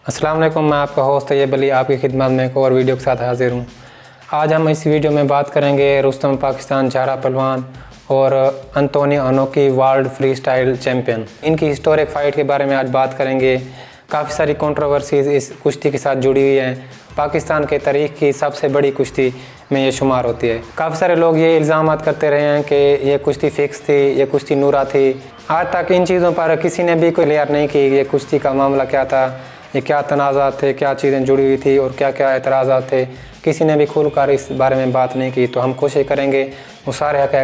अस्सलाम वालेकुम, मैं आपका होस्ट तैयब अली आपकी खिदमत में एक और वीडियो के साथ हाजिर हूँ। आज हम इस वीडियो में बात करेंगे रुस्तम पाकिस्तान झारा पहलवान और Antonio Inoki world freestyle champion. इनकी हिस्टोरिक फ़ाइट के बारे में आज बात करेंगे। काफ़ी सारी कंट्रोवर्सीज इस कुश्ती के साथ जुड़ी हुई हैं। पाकिस्तान के तारीख़ की सबसे बड़ी कुश्ती में ये शुमार होती है। काफ़ी सारे लोग ये इल्ज़ाम करते रहे हैं कि ये कुश्ती फ़िक्स थी, ये कुश्ती नूरा थी। आज तक इन चीज़ों पर किसी ने भी कोई क्लियर नहीं की ये कुश्ती का मामला क्या था, ये क्या तनाज़ात थे, क्या चीज़ें जुड़ी हुई थी और क्या क्या एतराज़ात थे। किसी ने भी खुलकर इस बारे में बात नहीं की। तो हम कोशिश करेंगे वो सारे हक़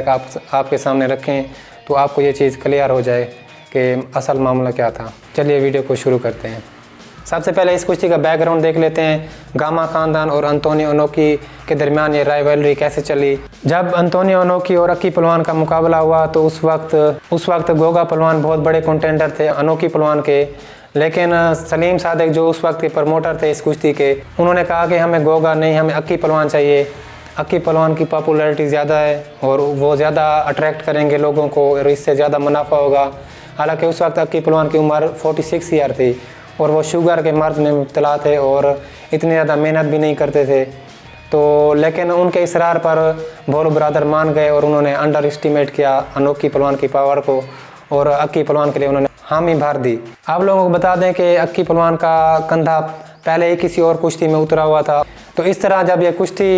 आपके सामने रखें तो आपको ये चीज़ क्लियर हो जाए कि असल मामला क्या था। चलिए वीडियो को शुरू करते हैं। सबसे पहले इस कुश्ती का बैकग्राउंड देख लेते हैं। गामा ख़ानदान और अंतोनियो अनोकी के दरमियान ये राइवलरी कैसे चली। जब अंतोनियो अनोकी और अक्की पहलवान का मुकाबला हुआ तो उस वक्त गोगा पहलवान बहुत बड़े कंटेंडर थे अनोकी पहलवान के। लेकिन सलीम सादिक जो उस वक्त के प्रमोटर थे इस कुश्ती के, उन्होंने कहा कि हमें गोगा नहीं, हमें अक्की पहलवान चाहिए। अक्की पहलवान की पॉपुलैरिटी ज़्यादा है और वो ज़्यादा अट्रैक्ट करेंगे लोगों को और इससे ज़्यादा मुनाफा होगा। हालांकि उस वक्त अक्की पहलवान की उम्र 46 ईयर थी और वो शुगर के मर्ज़ में मुब्तला थे और इतनी ज़्यादा मेहनत भी नहीं करते थे। तो लेकिन उनके इसरार पर भोलू बरदर मान गए और उन्होंने अंडर एस्टिमेट किया अनोकी पहलवान की पावर को और अक्की पहलवान के लिए उन्होंने हामी भर दी। आप लोगों को बता दें कि अक्की पहलवान का कंधा पहले ही किसी और कुश्ती में उतरा हुआ था। तो इस तरह जब ये कुश्ती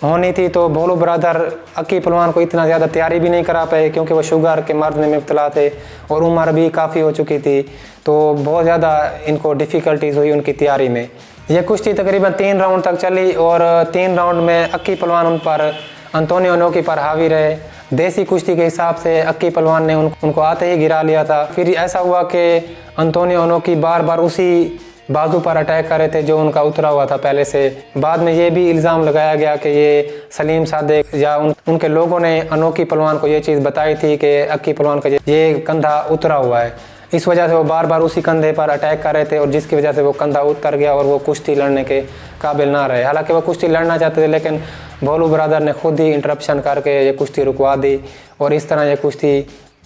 होनी थी तो भोलू बरदर अक्की पहलवान को इतना ज़्यादा तैयारी भी नहीं करा पाए क्योंकि वो शुगर के मर्ज़ में मुब्तला थे और उम्र भी काफ़ी हो चुकी थी। तो बहुत ज़्यादा इनको डिफ़िकल्टीज़ हुई उनकी तैयारी में। ये कुश्ती तकरीबन 3 राउंड तक चली और 3 राउंड में अक्की पहलवान उन पर अंतोनियो अनोकी पर हावी रहे। देसी कुश्ती के हिसाब से अक्की पहलवान ने उनको आते ही गिरा लिया था। फिर ऐसा हुआ कि अंतोनियो अनोकी बार बार उसी बाजू पर अटैक कर रहे थे जो उनका उतरा हुआ था पहले से। बाद में ये भी इल्ज़ाम लगाया गया कि ये सलीम सादिक या उनके लोगों ने अनोकी पहलवान को ये चीज़ बताई थी कि अक्की पहलवान का ये कंधा उतरा हुआ है। इस वजह से वो बार बार उसी कंधे पर अटैक कर रहे थे और जिसकी वजह से वो कंधा उतर गया और वो कुश्ती लड़ने के काबिल ना रहे। हालांकि वो कुश्ती लड़ना चाहते थे लेकिन भोलू बरदर ने खुद ही इंटरप्शन करके ये कुश्ती रुकवा दी और इस तरह ये कुश्ती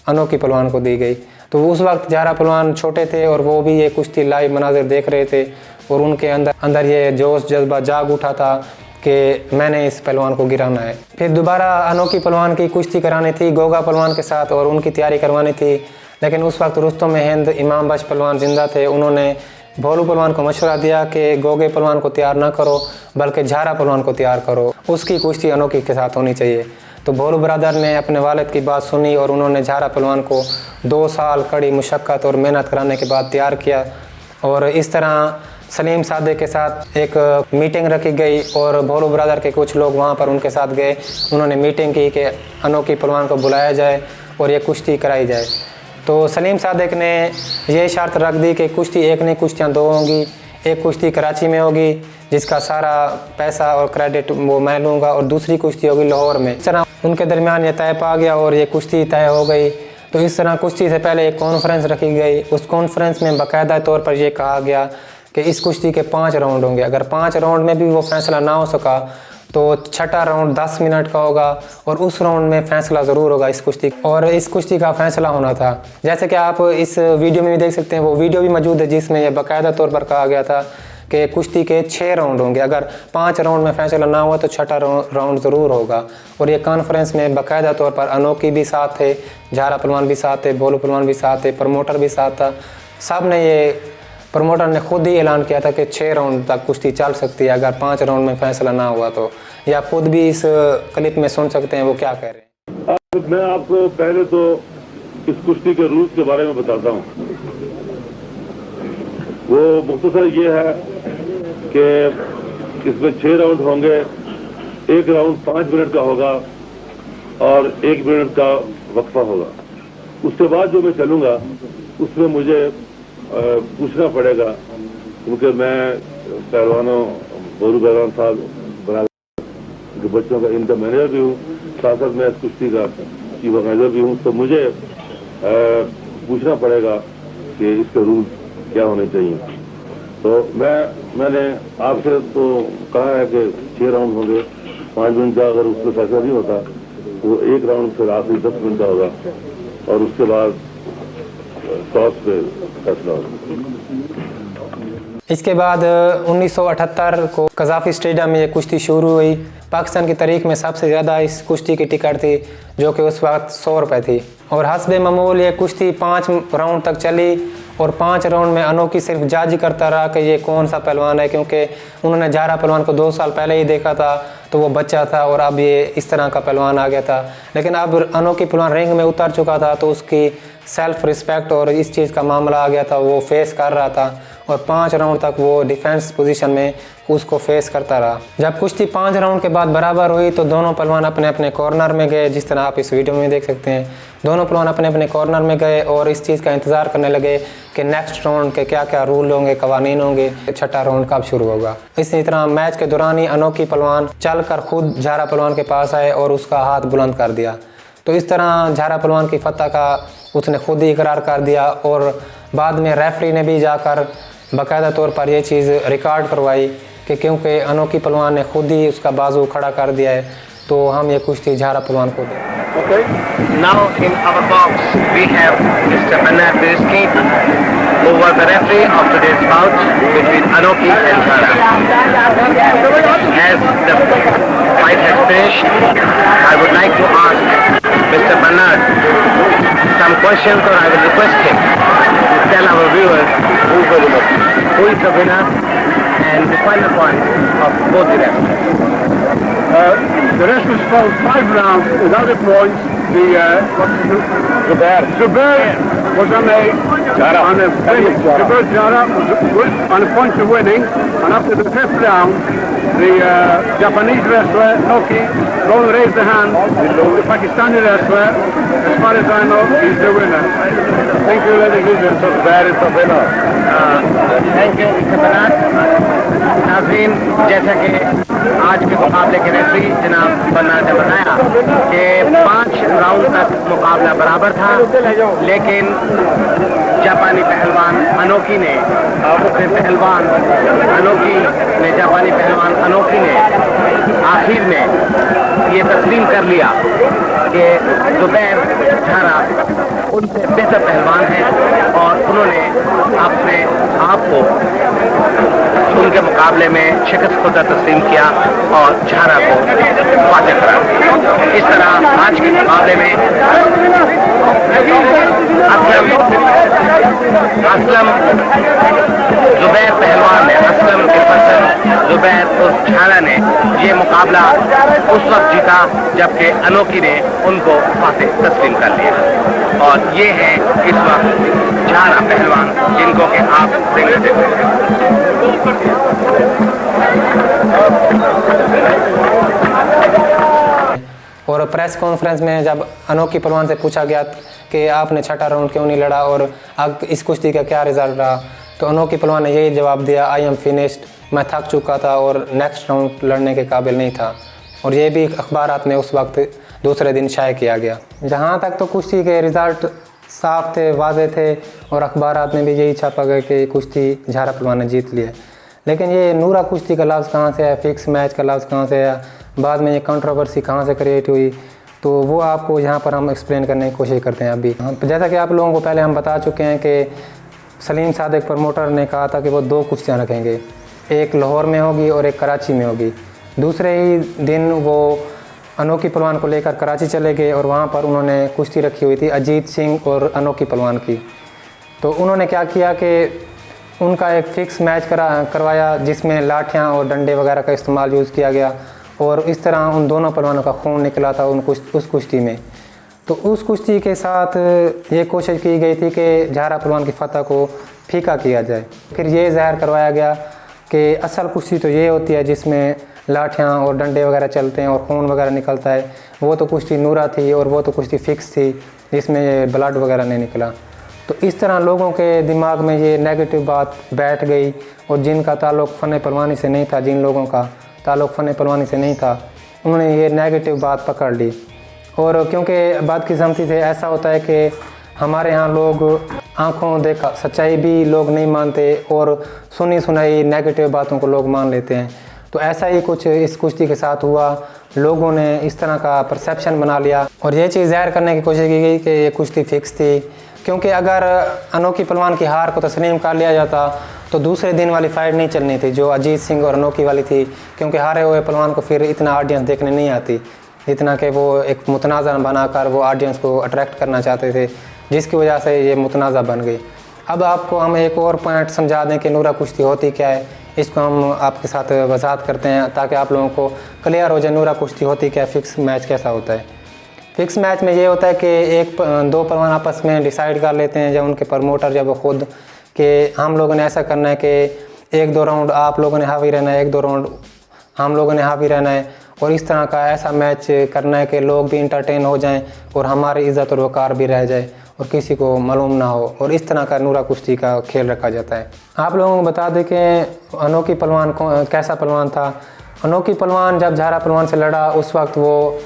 अनोकी पहलवान को दी गई। तो उस वक्त झारा पहलवान छोटे थे और वो भी ये कुश्ती लाइव मनाजिर देख रहे थे और उनके अंदर ये जोश जज्बा जाग उठा था कि मैंने इस पहलवान को गिराना है। फिर दोबारा अनोकी पहलवान की कुश्ती करानी थी गोगा पहलवान के साथ और उनकी तैयारी करवानी थी। लेकिन उस वक्त रुस्तम हिंद इमाम बख्श पहलवान जिंदा थे। उन्होंने भोलू पहलवान को मशवरा दिया कि गोगे पहलवान को तैयार ना करो बल्कि झारा पहलवान को तैयार करो, उसकी कुश्ती अनोखी के साथ होनी चाहिए। तो भोलू बरदर ने अपने वालिद की बात सुनी और उन्होंने झारा पहलवान को 2 साल कड़ी मुशक्क़त और मेहनत कराने के बाद तैयार किया। और इस तरह सलीम सादिक के साथ एक मीटिंग रखी गई और भोलू बरदर के कुछ लोग वहाँ पर उनके साथ गए। उन्होंने मीटिंग की कि अनोखी पहलवान को बुलाया जाए और ये कुश्ती कराई जाए। तो सलीम सादिक ने ये शर्त रख दी कि कुश्ती एक नहीं, कुश्तियाँ 2 होंगी। एक कुश्ती कराची में होगी जिसका सारा पैसा और क्रेडिट वो मैं लूँगा और दूसरी कुश्ती होगी लाहौर में। इस तरह उनके दरमियान ये तय पा गया और ये कुश्ती तय हो गई। तो इस तरह कुश्ती से पहले एक कॉन्फ्रेंस रखी गई। उस कॉन्फ्रेंस में बाकायदा तौर पर यह कहा गया कि इस कुश्ती के 5 राउंड होंगे। अगर 5 राउंड में भी वो फैसला ना हो सका तो 6ठा राउंड 10 मिनट का होगा और उस राउंड में फ़ैसला ज़रूर होगा इस कुश्ती। और इस कुश्ती का फ़ैसला होना था। जैसे कि आप इस वीडियो में भी देख सकते हैं, वो वीडियो भी मौजूद है जिसमें यह बाकायदा तौर पर कहा गया था कि कुश्ती के 6 राउंड होंगे। अगर 5 राउंड में फ़ैसला ना हुआ तो 6ठा राउंड ज़रूर होगा। और ये कॉन्फ्रेंस में बाकायदा तौर पर अनोकी भी साथ थे, झारा पहलवान भी साथ थे, भोलू पहलवान भी साथ थे, प्रमोटर भी साथ था। सब ने ये प्रमोटर ने खुद ही ऐलान किया था कि 6 राउंड तक कुश्ती चल सकती है अगर 5 राउंड में फ़ैसला ना हुआ तो। या खुद भी इस क्लिप में सुन सकते हैं वो क्या कह रहे हैं। मैं आपको पहले तो इस कुश्ती के रूल्स के बारे में बताता हूँ। वो मुख्तसर ये है कि इसमें 6 राउंड होंगे। एक राउंड 5 मिनट का होगा और 1 मिनट का वक्फा होगा। उसके बाद जो मैं चलूँगा उसमें मुझे पूछना पड़ेगा क्योंकि मैं पहलवानों भोलू पहलवान साहब के बच्चों का इनका मैनेजर भी हूँ, साथ साथ मैं इस कुश्ती का चीफ मैनेजर भी हूँ। तो मुझे पूछना पड़ेगा कि इसके रूल क्या होने चाहिए। तो मैंने आपसे तो कहा है कि 6 राउंड होंगे, 5 मिनट का। अगर उसमें फैसला नहीं होता तो 1 राउंड फिर आखिरी 10 मिनट का होगा और उसके बाद टॉस पे फैसला होगा। इसके बाद 1978 को कज़ाफ़ी स्टेडियम में ये कुश्ती शुरू हुई। पाकिस्तान की तारीख में सबसे ज़्यादा इस कुश्ती की टिकट थी, जो कि उस वक्त 100 रुपये थी। और हस्बे मामूल ये कुश्ती 5 राउंड तक चली और 5 राउंड में अनोखी सिर्फ जज करता रहा कि ये कौन सा पहलवान है, क्योंकि उन्होंने ज़ाहरा पहलवान को 2 साल पहले ही देखा था, तो वो बच्चा था और अब ये इस तरह का पहलवान आ गया था। लेकिन अब अनोखी पहलवान रिंग में उतर चुका था, तो उसकी सेल्फ रिस्पेक्ट और इस चीज़ का मामला आ गया था, वो फेस कर रहा था और 5 राउंड तक वो डिफेंस पोजीशन में उसको फेस करता रहा। जब कुश्ती 5 राउंड के बाद बराबर हुई तो दोनों पहलवान अपने अपने कॉर्नर में गए, जिस तरह आप इस वीडियो में देख सकते हैं। दोनों पहलवान अपने अपने कॉर्नर में गए और इस चीज़ का इंतज़ार करने लगे कि नेक्स्ट राउंड के क्या क्या रूल होंगे, कवानीन होंगे, छठा राउंड कब शुरू होगा। इसी तरह मैच के दौरान ही अनोखी पहलवान चल कर खुद ज़ाहरा पहलवान के पास आए और उसका हाथ बुलंद कर दिया। तो इस तरह ज़ाहरा पहलवान की फतह का उसने खुद ही इकरार कर दिया और बाद में रेफरी ने भी जाकर बाकायदा तौर पर यह चीज़ रिकॉर्ड करवाई कि क्योंकि अनोखी पहलवान ने खुद ही उसका बाजू खड़ा कर दिया है, तो हम ये कुश्ती ज़ाहरा पहलवान को दें। Okay. Now in our box we have Mr. Bernard Birisky, who was the referee of today's bout between Anoki and Zahra. As the fight has finished, I would like to ask Mr. Bernard some questions, or I will request him to tell our viewers who is the winner and the final point of both the wrestlers. The wrestlers fought 5 rounds without a point. Zubair was on a Zahra was on a point of winning, and after the 5th round, the Japanese wrestler Noki raised the hand. The Pakistani wrestler, as far as I know, is the winner. Thank you, ladies and gentlemen. So Zubair is the winner. Thank you, Mr. Bernard. नाज़रीन, जैसा कि आज के मुकाबले के referee जनाब Bernard ने बताया कि 5 राउंड तक मुकाबला बराबर था, लेकिन जापानी पहलवान अनोकी ने जापानी पहलवान अनोकी ने आखिर में ये तस्लीम कर लिया कि ज़ुबैर ज़ाहरा उनसे बेहतर पहलवान है और उन्होंने अपने आप को उनके मुकाबले में शिकस्त खुदा तस्लीम किया और ज़ाहरा को फातह करा। इस तरह आज के मुकाबले में असलम ज़ुबैर पहलवान ने ज़ुबैर और ज़ाहरा ने ये मुकाबला उस वक्त जीता जबकि अनोकी ने उनको फातह तस्लीम कर लिया। और ये है इस वक्त ज़ाहरा पहलवान, जिनको कि आप देख सकते हैं। और प्रेस कॉन्फ्रेंस में जब अनोखी पहलवान से पूछा गया कि आपने छठा राउंड क्यों नहीं लड़ा और अब इस कुश्ती का क्या रिजल्ट रहा, तो अनोखी पहलवान ने यही जवाब दिया, आई एम फिनिश्ड, मैं थक चुका था और नेक्स्ट राउंड लड़ने के काबिल नहीं था। और ये भी अखबारात में उस वक्त दूसरे दिन शाये किया गया। जहाँ तक तो कुश्ती के रिज़ल्ट साफ थे, वाजे थे और अखबारात में भी यही छापा गया कि कुश्ती ज़ाहरा पहलवान ने जीत लिया। लेकिन ये नूरा कुश्ती का लफ्ज़ कहाँ से है, फिक्स मैच का लफ्ज़ कहाँ से है, बाद में ये कंट्रोवर्सी कहाँ से क्रिएट हुई, तो वो आपको यहाँ पर हम एक्सप्लेन करने की कोशिश करते हैं अभी। जैसा कि आप लोगों को पहले हम बता चुके हैं कि सलीम सादिक प्रमोटर ने कहा था कि वो 2 कुश्तियाँ रखेंगे, एक लाहौर में होगी और एक कराची में होगी। दूसरे ही दिन वो अनोखी पहलवान को लेकर कराची चले गए और वहाँ पर उन्होंने कुश्ती रखी हुई थी अजीत सिंह और अनोखी पहलवान की। तो उन्होंने क्या किया कि उनका एक फ़िक्स मैच करवाया जिसमें लाठियाँ और डंडे वगैरह का इस्तेमाल यूज़ किया गया और इस तरह उन दोनों पहलवानों का खून निकला था उस कुश्ती में। तो उस कुश्ती के साथ ये कोशिश की गई थी कि ज़ाहरा पहलवान की फतह को फीका किया जाए। फिर ये ज़ाहिर करवाया गया कि असल कुश्ती तो ये होती है जिसमें लाठियाँ और डंडे वगैरह चलते हैं और खून वगैरह निकलता है, वो तो कुश्ती नूरा थी और वो तो कुश्ती फ़िक्स थी जिसमें ये ब्लड वगैरह नहीं निकला। तो इस तरह लोगों के दिमाग में ये नेगेटिव बात बैठ गई और जिनका ताल्लुक़ फ़न पहलवानी से नहीं था, जिन लोगों का ताल्लुक़ फ़न पहलवानी से नहीं था, उन्होंने ये नेगेटिव बात पकड़ ली। और क्योंकि बदकिस्मती से ऐसा होता है कि हमारे यहाँ लोग आँखों देखा सच्चाई भी लोग नहीं मानते और सुनी सुनाई नेगेटिव बातों को लोग मान लेते हैं। तो ऐसा ही कुछ इस कुश्ती के साथ हुआ, लोगों ने इस तरह का परसेप्शन बना लिया और ये चीज़ ज़ाहिर करने की कोशिश की गई कि ये कुश्ती फ़िक्स थी। क्योंकि अगर अनोखी पहलवान की हार को तस्लीम कर लिया जाता तो दूसरे दिन वाली फाइट नहीं चलनी थी जो अजीत सिंह और अनोखी वाली थी, क्योंकि हारे हुए पहलवान को फिर इतना ऑडियंस देखने नहीं आती जितना कि वो एक मुतनाज़ा बनाकर वो ऑडियंस को अट्रैक्ट करना चाहते थे, जिसकी वजह से ये मुतनाज़ा बन गई। अब आपको हम एक और पॉइंट समझा दें कि नूरा कुश्ती होती क्या है, इसको हम आपके साथ वजाहत करते हैं ताकि आप लोगों को क्लियर हो जाए नूरा कुश्ती होती क्या, फ़िक्स मैच कैसा होता है। फ़िक्स मैच में ये होता है कि दो पहलवान आपस में डिसाइड कर लेते हैं, जब उनके प्रमोटर जब खुद कि हम लोगों ने ऐसा करना है कि 1-2 राउंड आप लोगों ने हावी रहना है, 1-2 राउंड हम लोगों ने हावी रहना है, और इस तरह का ऐसा मैच करना है कि लोग भी इंटरटेन हो जाएं और हमारी इज़्ज़त और वक़ार भी रह जाए और किसी को मालूम ना हो, और इस तरह का नूरा कुश्ती का खेल रखा जाता है। आप लोगों को बता दें कि अनोखी पहलवान कैसा पहलवान था। अनोखी पहलवान जब झारा पहलवान से लड़ा उस वक्त वो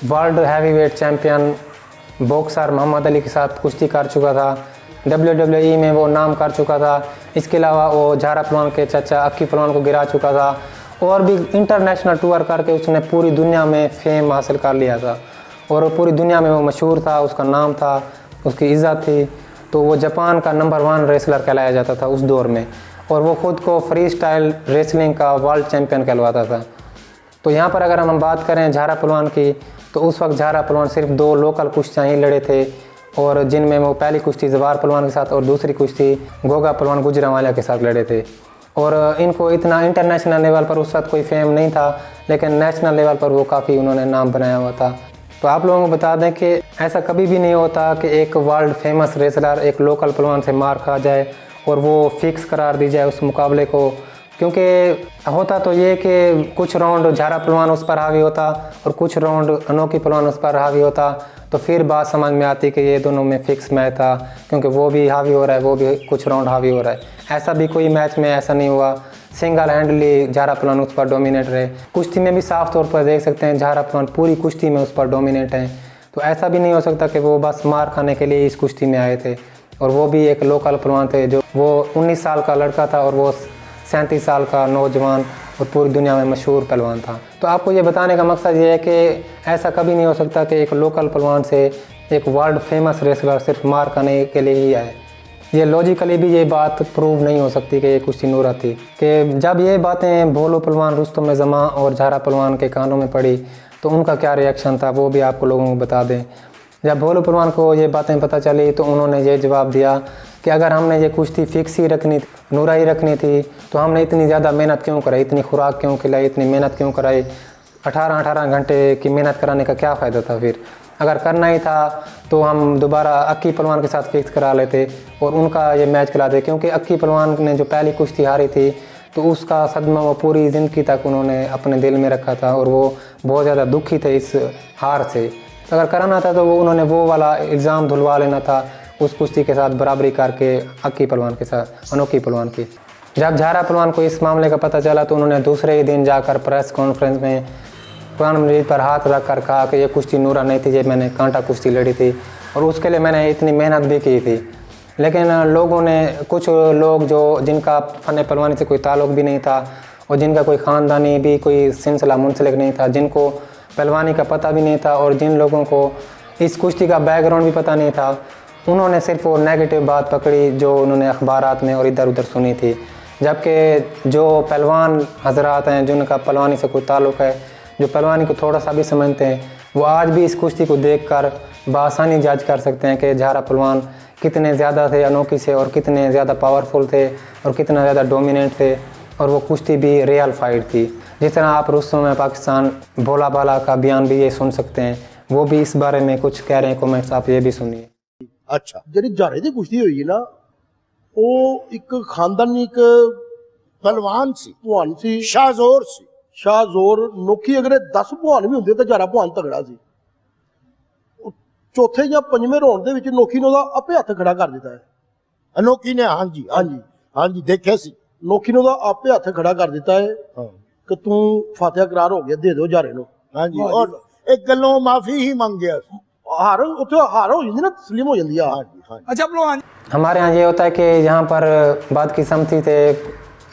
world heavyweight champion boxer Muhammad Ali के साथ कुश्ती कर चुका था, WWE में वो नाम कर चुका था। इसके अलावा वो झारा पहलवान के चाचा अक्की पहलवान को गिरा चुका था, और भी इंटरनेशनल टूर करके उसने पूरी दुनिया में फेम हासिल कर लिया था, और पूरी दुनिया में वो मशहूर था, उसका नाम था, उसकी इज़्ज़त थी। तो वो जापान का नंबर 1 रेसलर कहलाया जाता था उस दौर में, और वो ख़ुद को फ्री स्टाइल रेसलिंग का वर्ल्ड चैम्पियन कहलवाता था। तो यहाँ पर अगर हम बात करें झारा पहलवान की, तो उस वक्त झारा पहलवान सिर्फ 2 लोकल कुश्तियाँ ही लड़े थे, और जिनमें वो पहली कुश्ती जवार पहलवान के साथ और दूसरी कुश्ती गोगा पहलवान गुजरांवाला के साथ लड़े थे। और इनको इतना इंटरनेशनल लेवल पर उस वक्त कोई फेम नहीं था, लेकिन नेशनल लेवल पर वो काफ़ी उन्होंने नाम बनाया हुआ था। तो आप लोगों को बता दें कि ऐसा कभी भी नहीं होता कि एक वर्ल्ड फेमस रेसलर एक लोकल पहलवान से मार खा जाए और वो फिक्स करार दी जाए उस मुकाबले को, क्योंकि होता तो ये कि कुछ राउंड झारा पहलवान उस पर हावी होता और कुछ राउंड अनोखी पहलवान उस पर हावी होता, तो फिर बात समझ में आती कि ये दोनों में फ़िक्स मैच था, क्योंकि वो भी हावी हो रहा है, वो भी कुछ राउंड हावी हो रहा है। ऐसा भी कोई मैच में ऐसा नहीं हुआ, सिंगल हैंडली झारा पहलवान उस पर डोमिनेट रहे। कुश्ती में भी साफ तौर पर देख सकते हैं झारा पहलवान पूरी कुश्ती में उस पर डोमिनेट हैं। तो ऐसा भी नहीं हो सकता कि वो बस मार खाने के लिए इस कुश्ती में आए थे, और वो भी एक लोकल पहलवान थे, जो वो 19 साल का लड़का था और वो 37 साल का नौजवान और पूरी दुनिया में मशहूर पहलवान था। तो आपको ये बताने का मकसद ये है कि ऐसा कभी नहीं हो सकता कि एक लोकल पहलवान से एक वर्ल्ड फेमस रेसलर सिर्फ मार खाने के लिए ही आए। ये लॉजिकली भी ये बात प्रूव नहीं हो सकती कि ये कुश्ती नूरा थी। कि जब ये बातें भोलू पहलवान रुस्तम जमा और झारा पहलवान के कानों में पड़ी तो उनका क्या रिएक्शन था वो भी आपको लोगों को बता दें। जब भोलू पहलवान को ये बातें पता चली तो उन्होंने ये जवाब दिया कि अगर हमने ये कुश्ती फिक्स ही रखनी थी, नूरा ही रखनी थी, तो हमने इतनी ज़्यादा मेहनत क्यों कराई, इतनी खुराक क्यों खिलाई, इतनी मेहनत क्यों कराई। 18-18 घंटे की मेहनत कराने का क्या फ़ायदा था। फिर अगर करना ही था तो हम दोबारा अक्की पहलवान के साथ फिक्स करा लेते और उनका ये मैच खिलाते, क्योंकि अक्की पहलवान ने जो पहली कुश्ती हारी थी तो उसका सदमा वो पूरी ज़िंदगी तक उन्होंने अपने दिल में रखा था और वो बहुत ज़्यादा दुखी थे इस हार से। तो अगर कराना था तो उन्होंने वो वाला इल्ज़ाम धुलवा लेना था उस कुश्ती के साथ बराबरी करके अक्की पहलवान के साथ, अनोखी पहलवान की। जब झारा पहलवान को इस मामले का पता चला तो उन्होंने दूसरे ही दिन जाकर प्रेस कॉन्फ्रेंस में कुरान मजीद पर हाथ रख कर कहा कि ये कुश्ती नूरा नहीं थी, ये मैंने कांटा कुश्ती लड़ी थी और उसके लिए मैंने इतनी मेहनत भी की थी। लेकिन लोगों ने, कुछ लोग जो जिनका फ़न पहलवानी से कोई ताल्लुक़ भी नहीं था और जिनका कोई ख़ानदानी भी कोई सिलसिला मुंसलिक नहीं था, जिनको पहलवानी का पता भी नहीं था और जिन लोगों को इस कुश्ती का बैकग्राउंड भी पता नहीं था, उन्होंने सिर्फ वो नेगेटिव बात पकड़ी जो उन्होंने अखबारात में और इधर उधर सुनी थी। जबकि जो पहलवान हजरात हैं जिनका पहलवानी से कोई ताल्लुक़ है, जो पहलवानी को थोड़ा सा भी समझते हैं, वो आज भी इस कुश्ती को देखकर बआसानी जज कर सकते हैं कि झारा पहलवान कितने ज़्यादा थे अनोखी से और कितने ज़्यादा पावरफुल थे और कितना ज़्यादा डोमिनेंट थे, और वो कुश्ती भी रियल फाइट थी। जिस तरह आप रुस्तम पाकिस्तान भोला भाला का बयान भी ये सुन सकते हैं, वो भी इस बारे में कुछ कह रहे हैं, कमेंट्स आप ये भी सुनिए। अच्छा, ਜਿਹੜੀ झारे की कुश्ती हुई है ना, वो एक खानदानी एक पहलवान सी, भवान सी, शाहजोर सी, शाहजोर नोखी। अगर 10 भवान भी होंगे तो झारा भवान तगड़ा सी। चौथे या पंजवें राउंड ਦੇ ਵਿੱਚ नोखी ने ਉਹਦਾ ਆਪੇ ਹੱਥ ਖੜਾ ਕਰ ਦਿੱਤਾ ਹੈ। अनोखी ने, हाँ जी, हाँ जी, हाँ जी, देखे सी। नोखी ने ਉਹਦਾ ਆਪੇ ਹੱਥ ਖੜਾ ਕਰ ਦਿੱਤਾ ਹੈ हाँ, कि तू फातिहा करार हो गया, दे दो झारे ਨੂੰ। हाँ जी, और एक गलों माफी ही मांग गया। हार उत्थे हार हो जाती ना, तस्लीम हो जाती है। हाँ जी, हाँ जी। अच्छा पहलवान, हमारे यहाँ ये होता है कि यहाँ पर बदकिस्मती थे,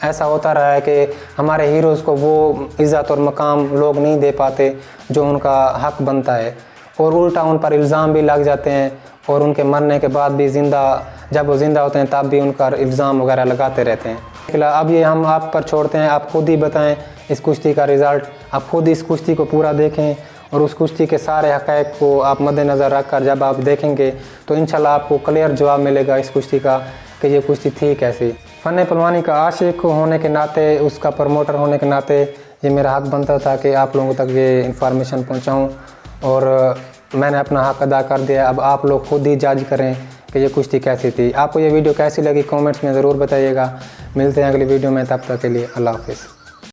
ऐसा होता रहा है कि हमारे हीरोज़ को वो इज़्ज़त और मकाम लोग नहीं दे पाते जो उनका हक बनता है, और उल्टा उन पर इल्ज़ाम भी लग जाते हैं, और उनके मरने के बाद भी जब वो ज़िंदा होते हैं तब भी उनका इल्ज़ाम वगैरह लगाते रहते हैं। फिलहाल अब ये हम आप पर छोड़ते हैं, आप खुद ही बताएं इस कुश्ती का रिज़ल्ट। आप खुद इस कुश्ती को पूरा देखें और उस कुश्ती के सारे हक़ाइक़ को आप मद्देनज़र रख कर जब आप देखेंगे तो इंशाल्लाह आपको क्लियर जवाब मिलेगा इस कुश्ती का कि ये कुश्ती थी कैसी। फ़न पहलवानी का आशिक होने के नाते, उसका प्रमोटर होने के नाते ये मेरा हक़ बनता था कि आप लोगों तक ये इन्फॉर्मेशन पहुँचाऊँ और मैंने अपना हक़ अदा कर दिया। अब आप लोग खुद ही जज करें कि ये कुश्ती कैसी थी। आपको ये वीडियो कैसी लगी कमेंट्स में ज़रूर बताइएगा। मिलते हैं अगली वीडियो में, तब तक के लिए अल्लाह हाफ़िज़।